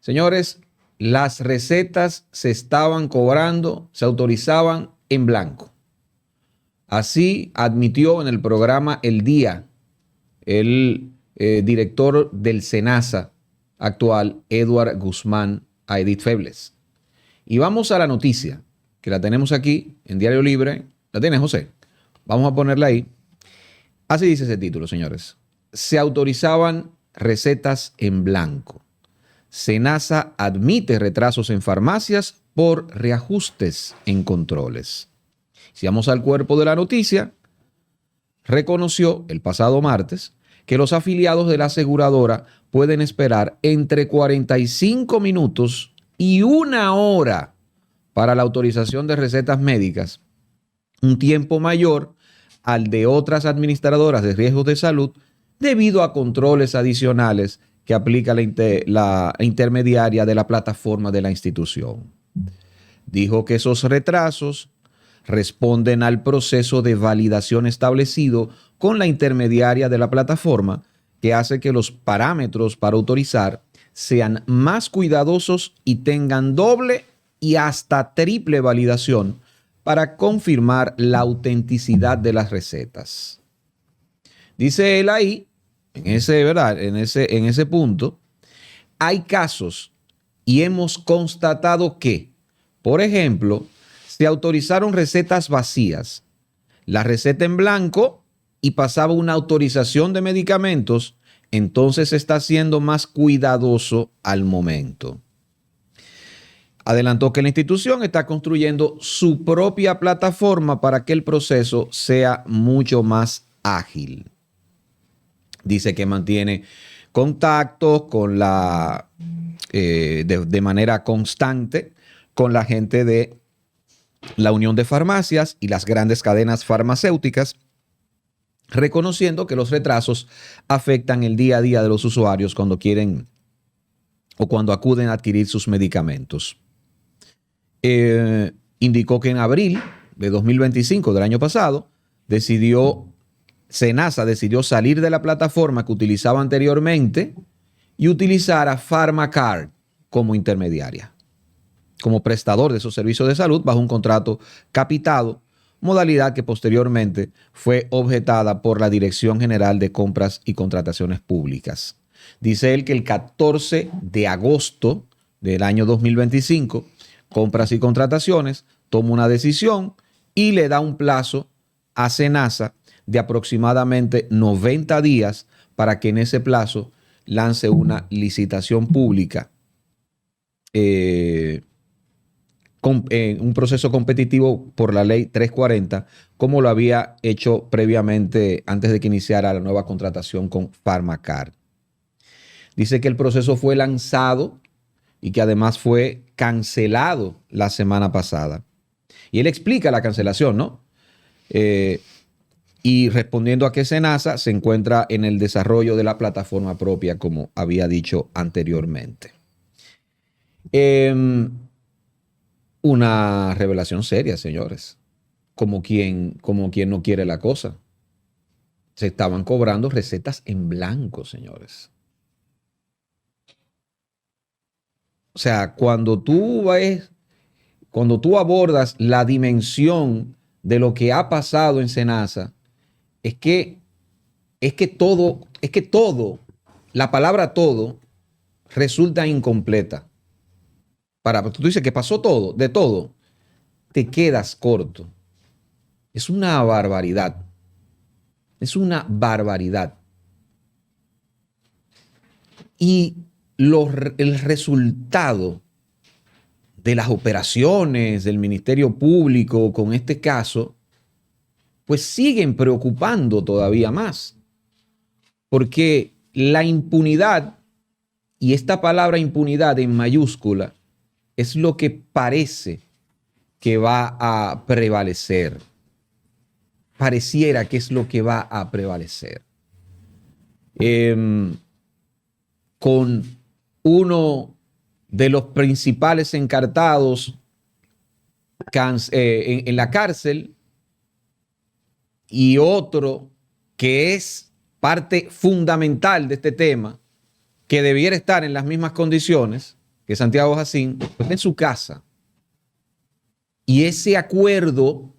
Señores, las recetas se estaban cobrando, se autorizaban en blanco. Así admitió en el programa El Día el director del SENASA actual, Edward Guzmán, a Edith Febles. Y vamos a la noticia, que la tenemos aquí en Diario Libre. ¿La tienes, José? Vamos a ponerla ahí. Así dice ese título, señores. Se autorizaban recetas en blanco. SENASA admite retrasos en farmacias por reajustes en controles. Si vamos al cuerpo de la noticia, reconoció el pasado martes que los afiliados de la aseguradora pueden esperar entre 45 minutos y 1 hora para la autorización de recetas médicas, un tiempo mayor al de otras administradoras de riesgos de salud debido a controles adicionales que aplica la intermediaria de la plataforma de la institución. Dijo que esos retrasos responden al proceso de validación establecido con la intermediaria de la plataforma, que hace que los parámetros para autorizar sean más cuidadosos y tengan doble y hasta triple validación para confirmar la autenticidad de las recetas. Dice él ahí, ¿verdad? En ese punto, hay casos y hemos constatado que, por ejemplo, se autorizaron recetas vacías, la receta en blanco y pasaba una autorización de medicamentos, entonces se está siendo más cuidadoso al momento. Adelantó que la institución está construyendo su propia plataforma para que el proceso sea mucho más ágil. Dice que mantiene contactos con de manera constante con la gente de la Unión de Farmacias y las grandes cadenas farmacéuticas, reconociendo que los retrasos afectan el día a día de los usuarios cuando quieren o cuando acuden a adquirir sus medicamentos. Indicó que en abril de 2025, del año pasado, SENASA decidió salir de la plataforma que utilizaba anteriormente y utilizar a Pharmacard como intermediaria, como prestador de esos servicios de salud bajo un contrato capitado, modalidad que posteriormente fue objetada por la Dirección General de Compras y Contrataciones Públicas. Dice él que el 14 de agosto del año 2025, Compras y Contrataciones toma una decisión y le da un plazo a SENASA de aproximadamente 90 días para que en ese plazo lance una licitación pública, un proceso competitivo por la ley 340, como lo había hecho previamente antes de que iniciara la nueva contratación con Pharmacard. Dice que el proceso fue lanzado y que además fue cancelado la semana pasada. Y él explica la cancelación, ¿no? Y respondiendo a que SENASA se encuentra en el desarrollo de la plataforma propia, como había dicho anteriormente. Una revelación seria, señores. Como quien no quiere la cosa. Se estaban cobrando recetas en blanco, señores. O sea, cuando tú abordas la dimensión de lo que ha pasado en SENASA, es que todo, la palabra todo resulta incompleta. Tú dices que pasó todo, de todo, te quedas corto. Es una barbaridad. Es una barbaridad. Y el resultado de las operaciones del Ministerio Público con este caso, pues siguen preocupando todavía más. Porque la impunidad, y esta palabra impunidad en mayúscula, es lo que parece que va a prevalecer. Pareciera que es lo que va a prevalecer. Con uno de los principales encartados en la cárcel y otro que es parte fundamental de este tema, que debiera estar en las mismas condiciones, que es Santiago Jacín, está en su casa. Y ese acuerdo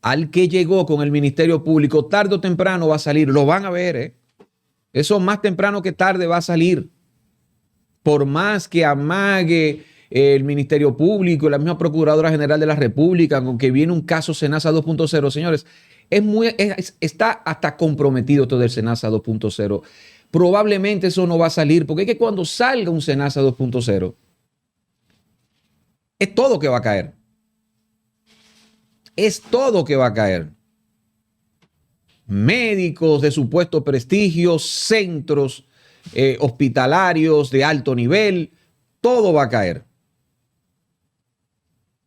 al que llegó con el Ministerio Público, tarde o temprano va a salir. Lo van a ver, ¿eh? Eso más temprano que tarde va a salir. Por más que amague el Ministerio Público, la misma Procuradora General de la República, con que viene un caso Senasa 2.0, señores, está hasta comprometido todo el Senasa 2.0. Probablemente eso no va a salir, porque es que cuando salga un Senasa 2.0, es todo que va a caer. Es todo que va a caer. Médicos de supuesto prestigio, centros hospitalarios de alto nivel, todo va a caer.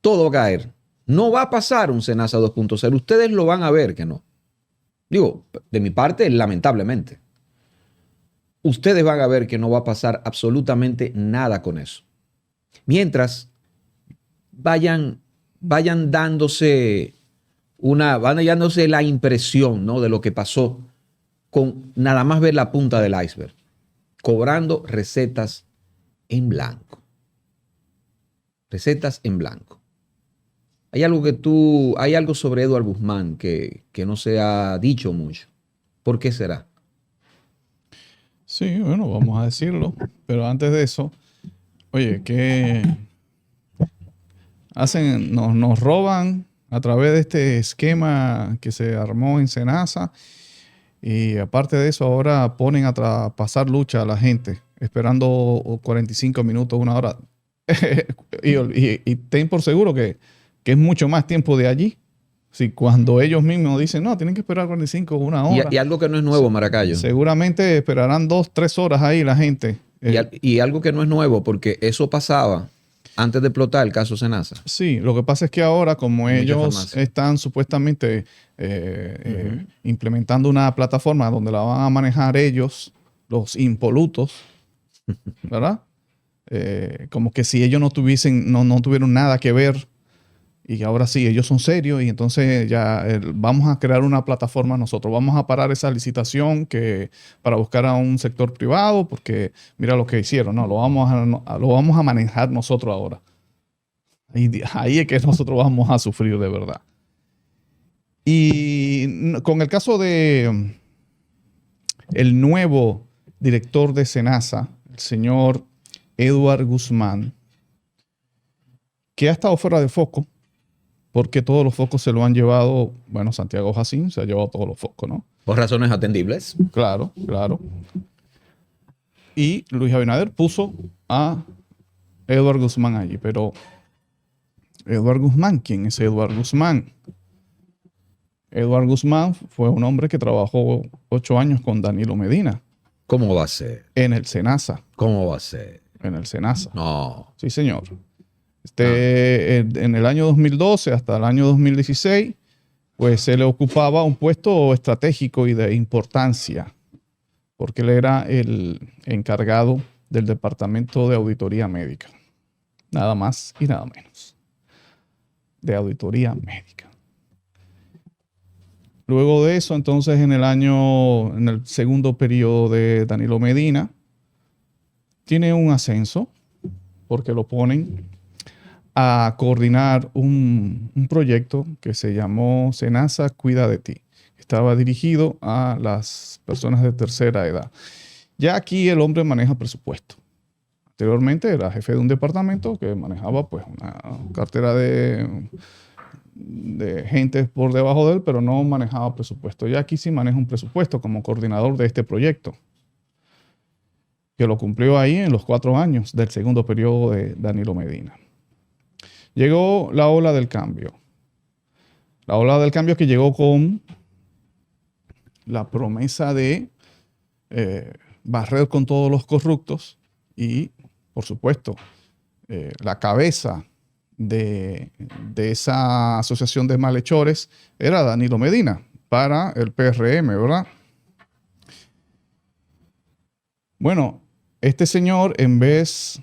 Todo va a caer. No va a pasar un Senasa 2.0. Ustedes lo van a ver que no. Digo, de mi parte, lamentablemente. Ustedes van a ver que no va a pasar absolutamente nada con eso. Mientras vayan dándose la impresión, ¿no?, de lo que pasó con nada más ver la punta del iceberg, cobrando recetas en blanco. Recetas en blanco. Hay algo sobre Eduardo Guzmán que no se ha dicho mucho. ¿Por qué será? Sí, bueno, vamos a decirlo. Pero antes de eso, oye, ¿qué hacen? Nos roban a través de este esquema que se armó en Senasa. Y aparte de eso, ahora ponen a pasar lucha a la gente, esperando 45 minutos, una hora. y ten por seguro que es mucho más tiempo de allí. Si cuando ellos mismos dicen, no, tienen que esperar 45, una hora. Y algo que no es nuevo, Maracayo. Seguramente esperarán 2, 3 horas ahí la gente. Y algo que no es nuevo, porque eso pasaba antes de explotar el caso Senasa. Sí, lo que pasa es que ahora, como ellos están supuestamente implementando una plataforma donde la van a manejar ellos, los impolutos, ¿verdad? Como que si ellos no tuvieron nada que ver, y ahora sí, ellos son serios, y entonces ya vamos a crear una plataforma nosotros. Vamos a parar esa licitación para buscar a un sector privado, porque mira lo que hicieron, ¿no? Lo vamos a manejar nosotros ahora. Ahí es que nosotros vamos a sufrir de verdad. Y con el caso de el nuevo director de Senasa, el señor Eduardo Guzmán, que ha estado fuera de foco, porque todos los focos se lo han llevado, bueno, Santiago Jacín se ha llevado todos los focos, ¿no? Por razones atendibles. Claro, claro. Y Luis Abinader puso a Eduardo Guzmán allí, pero Eduardo Guzmán, ¿quién es Eduardo Guzmán? Eduardo Guzmán fue un hombre que trabajó 8 años con Danilo Medina. ¿Cómo va a ser? En el Senasa. ¿Cómo va a ser? En el Senasa. No. Sí, señor. En el año 2012 hasta el año 2016, pues se le ocupaba un puesto estratégico y de importancia, porque él era el encargado del Departamento de Auditoría Médica. Nada más y nada menos. De auditoría médica. Luego de eso, entonces, en el segundo periodo de Danilo Medina, tiene un ascenso, porque lo ponen a coordinar un proyecto que se llamó Senasa Cuida de Ti. Estaba dirigido a las personas de tercera edad. Ya aquí el hombre maneja presupuesto. Anteriormente era jefe de un departamento que manejaba pues una cartera de gente por debajo de él, pero no manejaba presupuesto. Ya aquí sí maneja un presupuesto como coordinador de este proyecto, que lo cumplió ahí en los 4 años del segundo periodo de Danilo Medina. Llegó la ola del cambio. La ola del cambio que llegó con la promesa de barrer con todos los corruptos y, por supuesto, la cabeza de esa asociación de malhechores era Danilo Medina para el PRM, ¿verdad? Bueno, este señor, en vez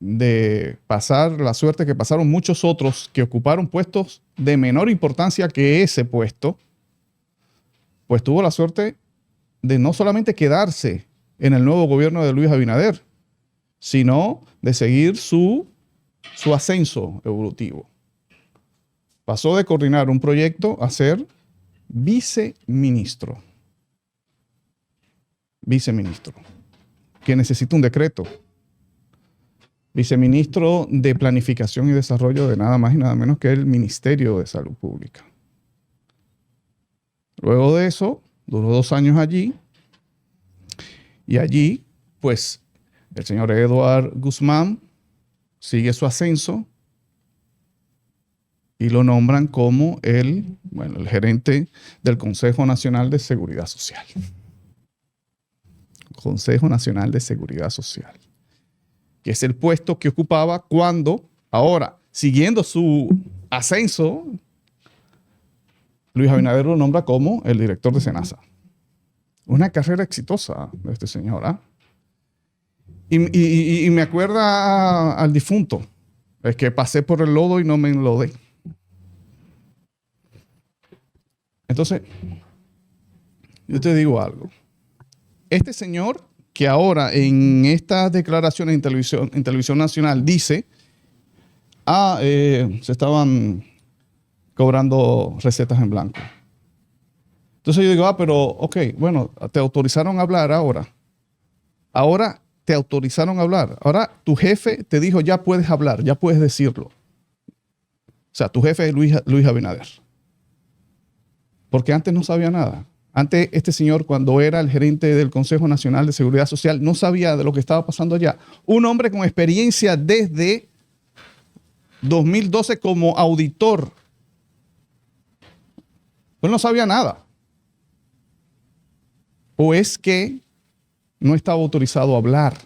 de pasar la suerte que pasaron muchos otros que ocuparon puestos de menor importancia que ese puesto, pues tuvo la suerte de no solamente quedarse en el nuevo gobierno de Luis Abinader, sino de seguir su ascenso evolutivo. Pasó de coordinar un proyecto a ser viceministro. Viceministro, que necesita un decreto. Viceministro de Planificación y Desarrollo de nada más y nada menos que el Ministerio de Salud Pública. Luego de eso, duró 2 años allí. Y allí, pues, el señor Eduard Guzmán sigue su ascenso y lo nombran como el gerente del Consejo Nacional de Seguridad Social. Consejo Nacional de Seguridad Social, que es el puesto que ocupaba cuando, ahora, siguiendo su ascenso, Luis Abinader lo nombra como el director de SENASA. Una carrera exitosa de este señor, ¿ah? Y me acuerda al difunto, es que pasé por el lodo y no me enlodé. Entonces, yo te digo algo. Este señor, que ahora en estas declaraciones en televisión nacional dice, se estaban cobrando recetas en blanco. Entonces yo digo, pero ok, bueno, te autorizaron a hablar ahora. Ahora te autorizaron a hablar. Ahora tu jefe te dijo, ya puedes hablar, ya puedes decirlo. O sea, tu jefe es Luis Abinader. Porque antes no sabía nada. Antes, este señor, cuando era el gerente del Consejo Nacional de Seguridad Social, no sabía de lo que estaba pasando allá. Un hombre con experiencia desde 2012 como auditor. Él no sabía nada. ¿O es que no estaba autorizado a hablar?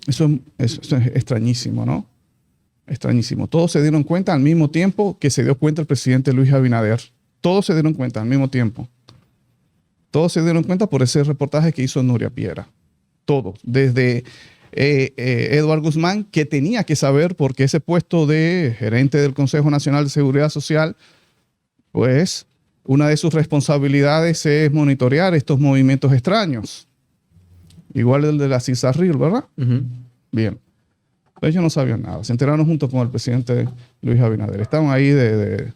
Eso es extrañísimo, ¿no? Extrañísimo. Todos se dieron cuenta al mismo tiempo que se dio cuenta el presidente Luis Abinader. Todos se dieron cuenta al mismo tiempo. Todos se dieron cuenta por ese reportaje que hizo Nuria Piera. Todos. Desde Eduard Guzmán, que tenía que saber porque ese puesto de gerente del Consejo Nacional de Seguridad Social, pues una de sus responsabilidades es monitorear estos movimientos extraños. Igual el de la CISARRIL, ¿verdad? Bien. Ellos no sabían nada. Se enteraron junto con el presidente Luis Abinader. Estaban ahí de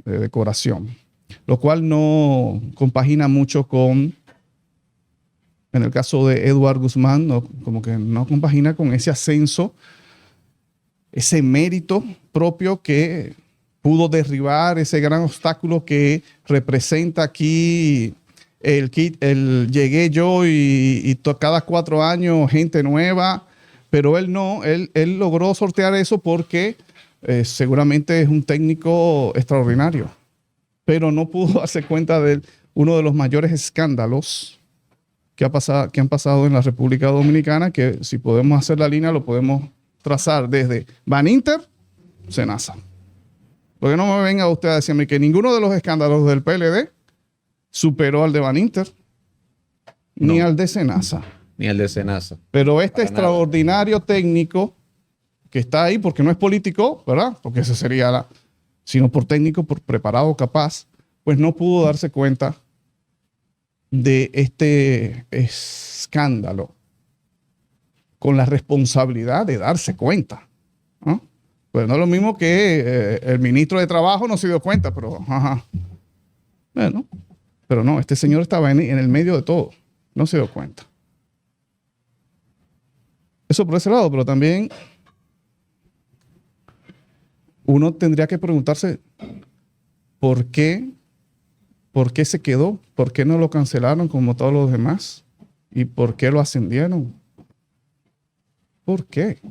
decoración. Lo cual no compagina mucho con, en el caso de Eduard Guzmán, como que no compagina con ese ascenso, ese mérito propio que pudo derribar ese gran obstáculo que representa aquí el llegué yo y cada 4 años gente nueva. Pero él no, él logró sortear eso porque seguramente es un técnico extraordinario. Pero no pudo darse cuenta de uno de los mayores escándalos que han pasado en la República Dominicana, que si podemos hacer la línea lo podemos trazar desde Baninter, SENASA. Porque no me venga usted a decirme que ninguno de los escándalos del PLD superó al de Baninter, ni al de SENASA. Ni el de SENASA. Pero este extraordinario técnico que está ahí, porque no es político, ¿verdad? Porque ese sería sino por técnico, por preparado, capaz, pues no pudo darse cuenta de este escándalo con la responsabilidad de darse cuenta, ¿no? Pues no es lo mismo que el ministro de Trabajo no se dio cuenta, pero bueno, pero no, este señor estaba en el medio de todo, no se dio cuenta. Eso por ese lado, pero también uno tendría que preguntarse ¿por qué se quedó? ¿Por qué no lo cancelaron como todos los demás? ¿Y por qué lo ascendieron? ¿Por qué?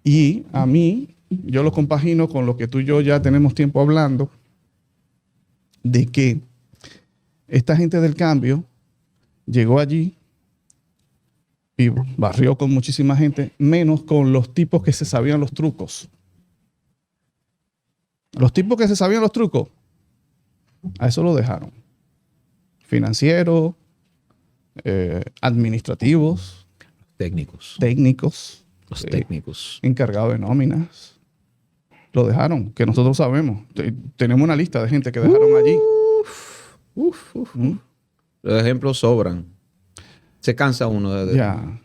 Y a mí, yo lo compagino con lo que tú y yo ya tenemos tiempo hablando, de que esta gente del cambio llegó allí y barrió con muchísima gente, menos con los tipos que se sabían los trucos. Los tipos que se sabían los trucos, a eso lo dejaron. Financieros, administrativos, Técnicos. Los técnicos. Encargados de nóminas. Lo dejaron, que nosotros sabemos. Tenemos una lista de gente que dejaron allí. Los ejemplos sobran. Se cansa uno de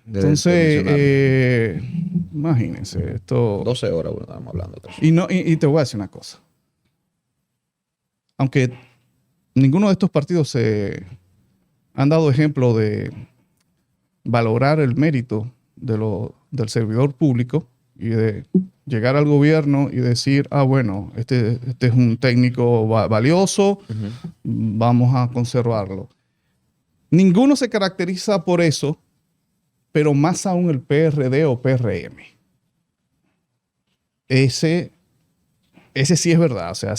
Entonces, mencionarlo. imagínense, esto... 12 horas, bueno, estamos hablando. Y te voy a decir una cosa. Aunque ninguno de estos partidos se han dado ejemplo de valorar el mérito del servidor público y de llegar al gobierno y decir, bueno, este es un técnico valioso, vamos a conservarlo. Ninguno se caracteriza por eso, pero más aún el PRD o PRM. Ese sí es verdad. O sea,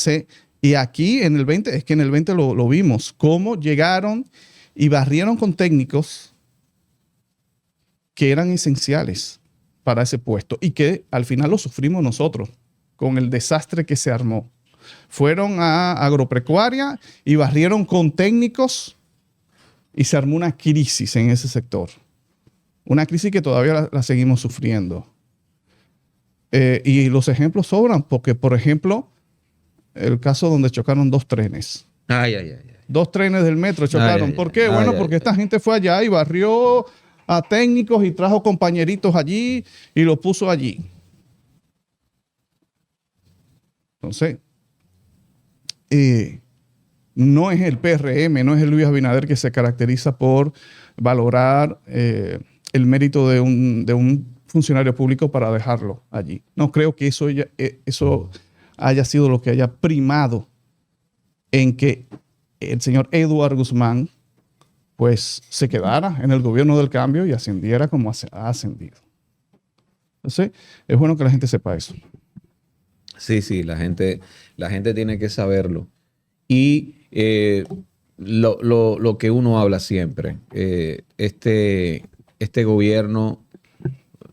y aquí en el 20, es que en el 20 lo vimos, cómo llegaron y barrieron con técnicos que eran esenciales para ese puesto y que al final lo sufrimos nosotros con el desastre que se armó. Fueron a agropecuaria y barrieron con técnicos y se armó una crisis en ese sector. Una crisis que todavía la seguimos sufriendo. Y los ejemplos sobran porque, por ejemplo, el caso donde chocaron 2 trenes. Ay. 2 trenes del metro chocaron. ¿Por qué? Porque esta gente fue allá y barrió a técnicos y trajo compañeritos allí y los puso allí. Entonces, no es el PRM, no es el Luis Abinader que se caracteriza por valorar el mérito de un funcionario público para dejarlo allí. No creo que eso haya sido lo que haya primado en que el señor Eduardo Guzmán pues se quedara en el gobierno del cambio y ascendiera como ha ascendido. Entonces, es bueno que la gente sepa eso. Sí, la gente tiene que saberlo. Y lo que uno habla siempre, este gobierno,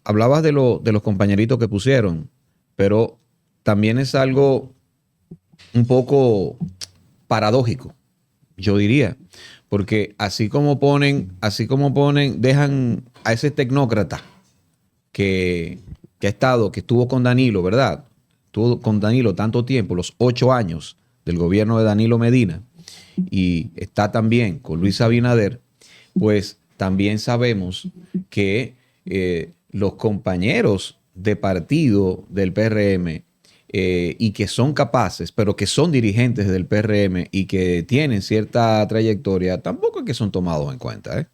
hablabas de los compañeritos que pusieron, pero también es algo un poco paradójico, yo diría, porque así como ponen, dejan a ese tecnócrata que estuvo con Danilo, ¿verdad? Estuvo con Danilo tanto tiempo, los 8 años del gobierno de Danilo Medina, y está también con Luis Abinader, pues también sabemos que los compañeros de partido del PRM y que son capaces, pero que son dirigentes del PRM y que tienen cierta trayectoria, tampoco es que son tomados en cuenta, ¿eh?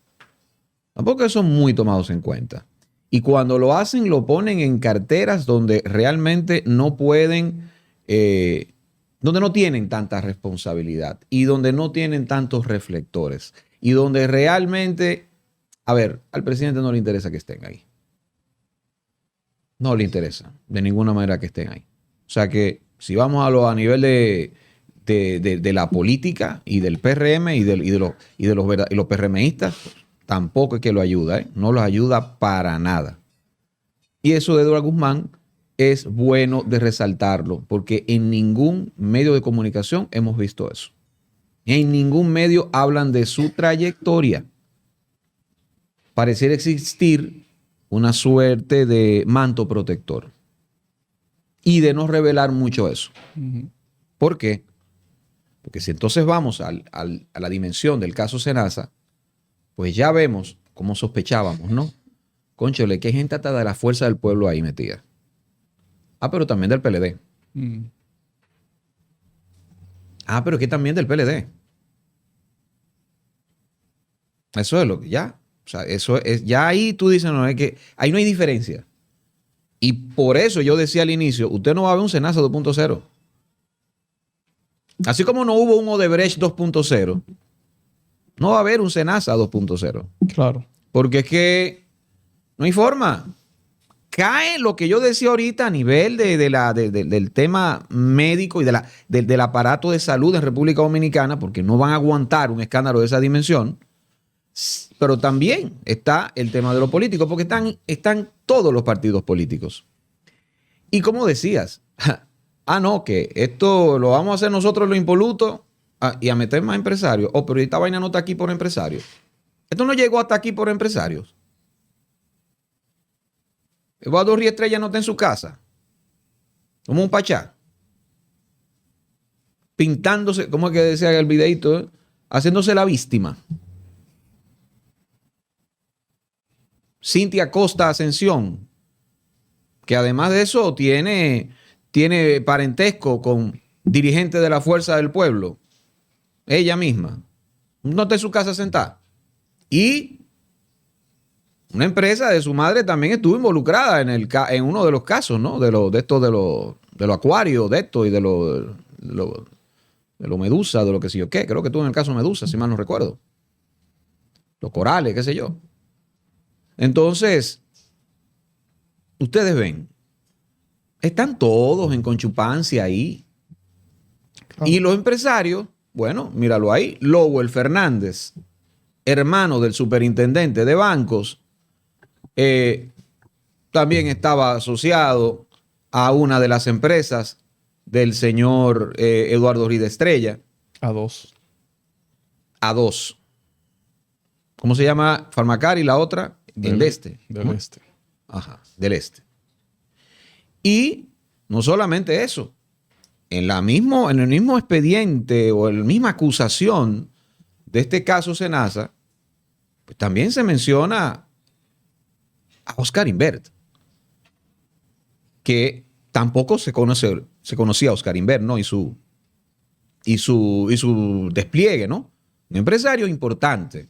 Tampoco es que son muy tomados en cuenta. Y cuando lo hacen, lo ponen en carteras donde realmente no pueden, donde no tienen tanta responsabilidad y donde no tienen tantos reflectores y donde realmente, a ver, al presidente no le interesa que estén ahí. No le interesa de ninguna manera que estén ahí. O sea que si vamos a nivel de la política y del PRM y de los PRMistas, tampoco es que lo ayuda, ¿eh? No los ayuda para nada. Y eso de Eduardo Guzmán es bueno de resaltarlo, porque en ningún medio de comunicación hemos visto eso. En ningún medio hablan de su trayectoria. Pareciera existir una suerte de manto protector y de no revelar mucho eso. ¿Por qué? Porque si entonces vamos a la dimensión del caso Senasa, pues ya vemos, como sospechábamos, ¿no? Cónchale, que hay gente hasta de la fuerza del pueblo ahí metida. Pero también del PLD. Pero que también del PLD. Eso es lo que ya. O sea, eso es, ya ahí tú dices, no, es que ahí no hay diferencia. Y por eso yo decía al inicio, usted no va a ver un Senasa 2.0. Así como no hubo un Odebrecht 2.0, no va a haber un Senasa 2.0. Claro. Porque es que no hay forma. Cae lo que yo decía ahorita a nivel del tema médico y del aparato de salud en República Dominicana, porque no van a aguantar un escándalo de esa dimensión. Pero también está el tema de lo político, porque están todos los partidos políticos. Y como decías, no, que esto lo vamos a hacer nosotros los impolutos y a meter más empresarios. Pero esta vaina no está aquí por empresarios. Esto no llegó hasta aquí por empresarios. Eduardo Riestrella no está en su casa, como un pachá, pintándose, como es que decía el videito, haciéndose la víctima. Cintia Costa Ascensión, que además de eso tiene parentesco con dirigentes de la Fuerza del Pueblo, ella misma, no está en su casa sentada. Y una empresa de su madre también estuvo involucrada en uno de los casos, ¿no? De los acuarios, de esto y de lo Medusa, de lo que sé yo qué. Creo que estuvo en el caso Medusa, si mal no recuerdo. Los corales, qué sé yo. Entonces, ustedes ven, están todos en conchupancia ahí. Claro. Y los empresarios, bueno, míralo ahí, Lowell Fernández, hermano del superintendente de bancos, también estaba asociado a una de las empresas del señor Eduardo Rida Estrella. A dos. A dos. ¿Cómo se llama? Farmacar y la otra, Del Este. Este. Ajá, del Este. Y no solamente eso, en el mismo expediente o en la misma acusación de este caso Senasa, pues también se menciona a Oscar Invert, que tampoco se conocía a Oscar Invert, ¿no? Y su despliegue, ¿no? Un empresario importante.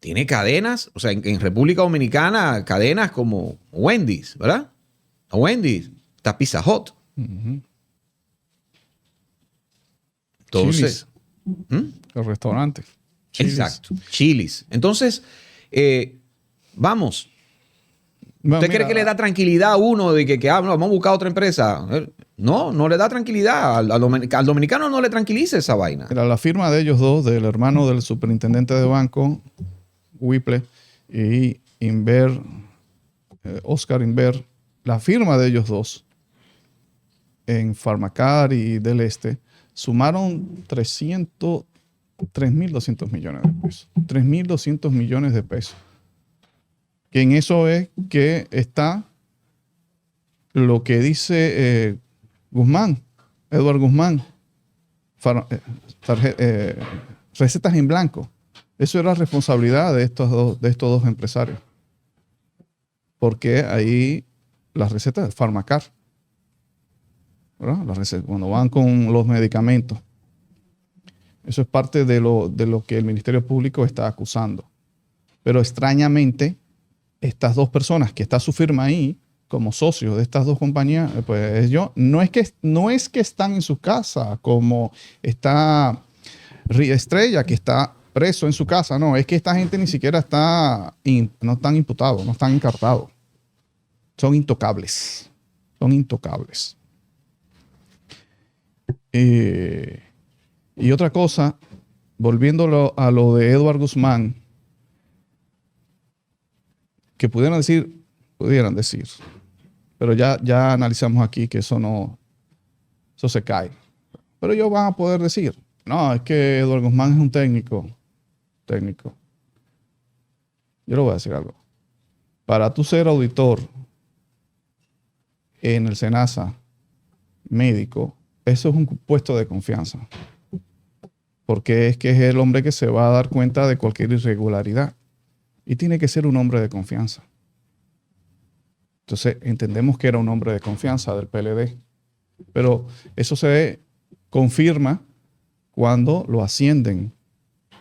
Tiene cadenas, o sea, en República Dominicana, cadenas como Wendy's, ¿verdad? A Wendy's, está Pizza Hut. Uh-huh. Entonces, El restaurante. Chili's. exacto, Chili's. Entonces, vamos. Bueno, ¿Usted cree que le da tranquilidad a uno de que no, vamos a buscar otra empresa? No le da tranquilidad. Al dominicano no le tranquiliza esa vaina. Era la firma de ellos dos, del hermano del superintendente de banco, Whipple, y Oscar Invert, la firma de ellos dos en Farmacar y del Este, sumaron 3.200 millones de pesos. 3.200 millones de pesos. Que en eso es que está lo que dice Eduardo Guzmán, recetas en blanco. Eso era responsabilidad de estos dos empresarios. Porque ahí las recetas de Farmacar, ¿verdad? Las recetas, cuando van con los medicamentos. Eso es parte de lo que el Ministerio Público está acusando. Pero extrañamente, estas dos personas que está su firma ahí, como socios de estas dos compañías, pues no es que están en su casa, como está Estrella, que está preso en su casa, no, es que esta gente ni siquiera no están imputados, no están encartados. Son intocables. Son intocables. Y otra cosa, volviéndolo a lo de Eduardo Guzmán, que pudieran decir, pero ya analizamos aquí que eso se cae. Pero ellos van a poder decir, no, es que Eduardo Guzmán es un técnico. Yo le voy a decir algo. Para tú ser auditor en el Senasa médico, eso es un puesto de confianza. Porque es que es el hombre que se va a dar cuenta de cualquier irregularidad. Y tiene que ser un hombre de confianza. Entonces, entendemos que era un hombre de confianza del PLD. Pero eso se confirma cuando lo ascienden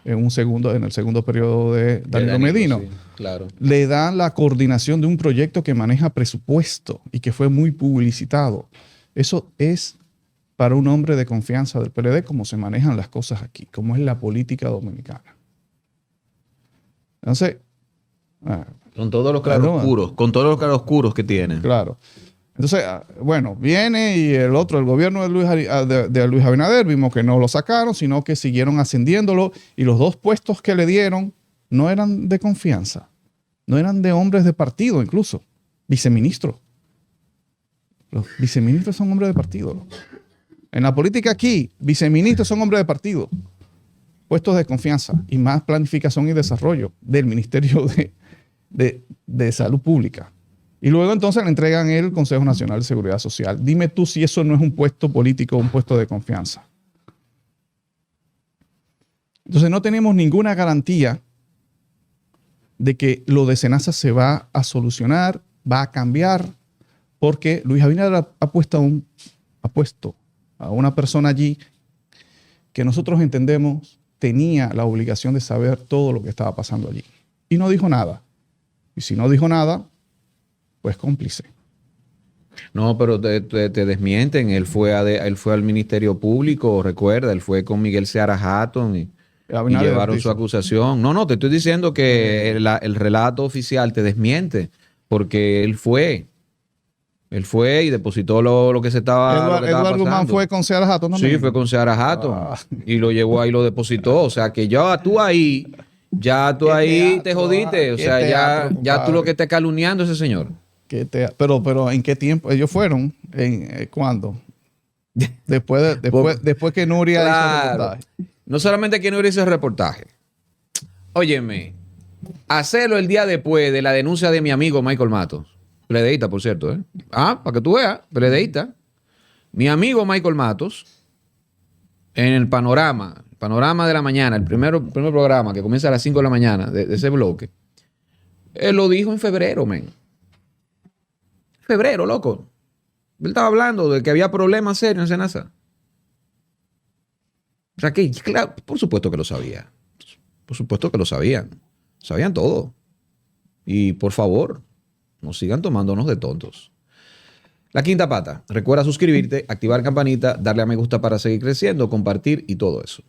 en el segundo periodo de Danilo Medina. Sí, claro. Le dan la coordinación de un proyecto que maneja presupuesto y que fue muy publicitado. Eso es para un hombre de confianza del PLD, como se manejan las cosas aquí, como es la política dominicana. Entonces, con todos los claroscuros que tiene. Claro. Entonces, bueno, viene y el gobierno de Luis Abinader, vimos que no lo sacaron, sino que siguieron ascendiéndolo, y los dos puestos que le dieron no eran de confianza, no eran de hombres de partido, incluso viceministros. Los viceministros son hombres de partido. En la política aquí, viceministros son hombres de partido. Puestos de confianza y más planificación y desarrollo del Ministerio de Salud Pública. Y luego entonces le entregan el Consejo Nacional de Seguridad Social. Dime tú si eso no es un puesto político o un puesto de confianza. Entonces no tenemos ninguna garantía de que lo de Senasa se va a solucionar, va a cambiar, porque Luis Abinader ha puesto a una persona allí que nosotros entendemos tenía la obligación de saber todo lo que estaba pasando allí. Y no dijo nada. Y si no dijo nada, pues cómplice. No, pero te desmienten. Él fue al Ministerio Público, recuerda, él fue con Miguel Seara Hatton y llevaron su acusación. No, te estoy diciendo que el relato oficial te desmiente, porque él fue y depositó lo que se estaba Eduardo Guzmán fue con Seara Hatton también. Sí, fue con Seara Hatton y lo llevó ahí, lo depositó. O sea que tú ahí te jodiste. O sea, ya tú lo que estás calumniando a ese señor. Pero ¿en qué tiempo? Ellos fueron, ¿cuándo? Después que Nuria hizo el reportaje. No solamente que Nuria hizo el reportaje. Óyeme, hacerlo el día después de la denuncia de mi amigo Michael Matos. Pledeísta, por cierto, ¿eh? Para que tú veas, pledeísta. Mi amigo Michael Matos, en el panorama de la mañana, el primer programa que comienza a las 5 de la mañana de ese bloque, él lo dijo en febrero, men. Febrero, loco. Él estaba hablando de que había problemas serios en Senasa. O sea que, claro, por supuesto que lo sabía. Por supuesto que lo sabían. Sabían todo. Y por favor, no sigan tomándonos de tontos. La quinta pata. Recuerda suscribirte, activar campanita, darle a me gusta para seguir creciendo, compartir y todo eso.